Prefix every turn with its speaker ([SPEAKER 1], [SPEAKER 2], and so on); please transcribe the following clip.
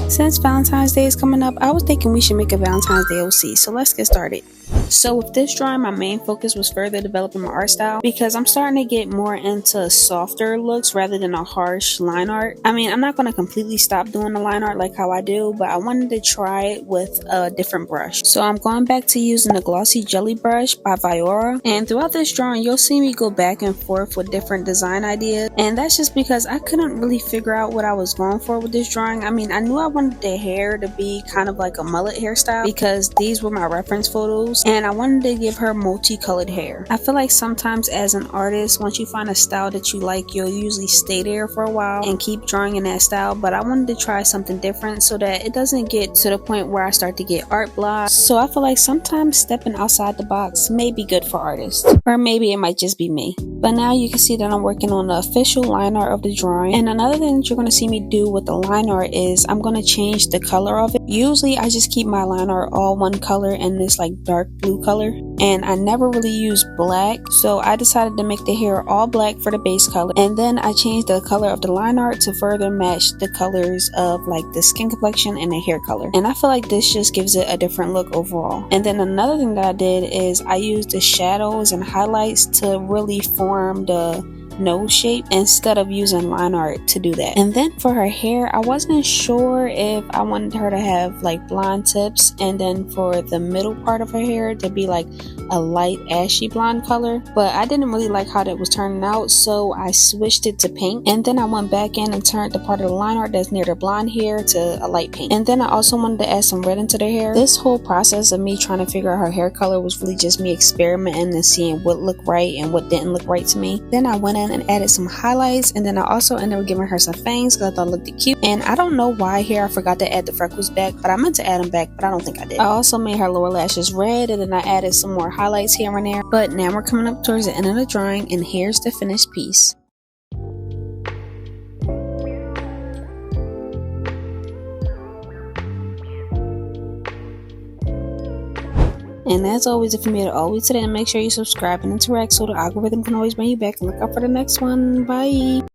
[SPEAKER 1] Since Valentine's Day is coming up, I was thinking we should make a Valentine's Day OC, so let's get started. So with this drawing, my main focus was further developing my art style because I'm starting to get more into softer looks rather than a harsh line art. I mean, I'm not going to completely stop doing the line art like how I do, but I wanted to try it with a different brush. So I'm going back to using the glossy jelly brush by Viora, and throughout this drawing, you'll see me go back and forth with different design ideas, and that's just because I couldn't really figure out what I was going for with this drawing. I mean, I knew I wanted the hair to be kind of like a mullet hairstyle because these were my reference photos, and I wanted to give her multicolored hair. I feel like sometimes as an artist, once you find a style that you like, you'll usually stay there for a while and keep drawing in that style, but I wanted to try something different so that it doesn't get to the point where I start to get art block. So I feel like sometimes stepping outside the box may be good for artists, or maybe it might just be me. But now you can see that I'm working on the official line art of the drawing, and another thing that you're going to see me do with the line art is I'm going to change the color of it. Usually I just keep my line art all one color in this like dark blue color, and I never really use black, so I decided to make the hair all black for the base color, and then I changed the color of the line art to further match the colors of like the skin complexion and the hair color, and I feel like this just gives it a different look overall. And then another thing that I did is I used the shadows and highlights to really form the nose shape instead of using line art to do that. And then for her hair, I wasn't sure if I wanted her to have like blonde tips, and then for the middle part of her hair to be like a light ashy blonde color, but I didn't really like how that was turning out, so I switched it to pink, and then I went back in and turned the part of the line art that's near the blonde hair to a light pink. And then I also wanted to add some red into the hair. This whole process of me trying to figure out her hair color was really just me experimenting and seeing what looked right and what didn't look right to me. Then I went in and added some highlights, and then I also ended up giving her some fangs because I thought it looked cute. And I don't know why here I forgot to add the freckles back, but I meant to add them back, but I don't think I did. I also made her lower lashes red, and then I added some more highlights here and there. But now we're coming up towards the end of the drawing, and here's the finished piece. And as always, if you made it all the way to the end, make sure you subscribe and interact so the algorithm can always bring you back, and look out for the next one. Bye!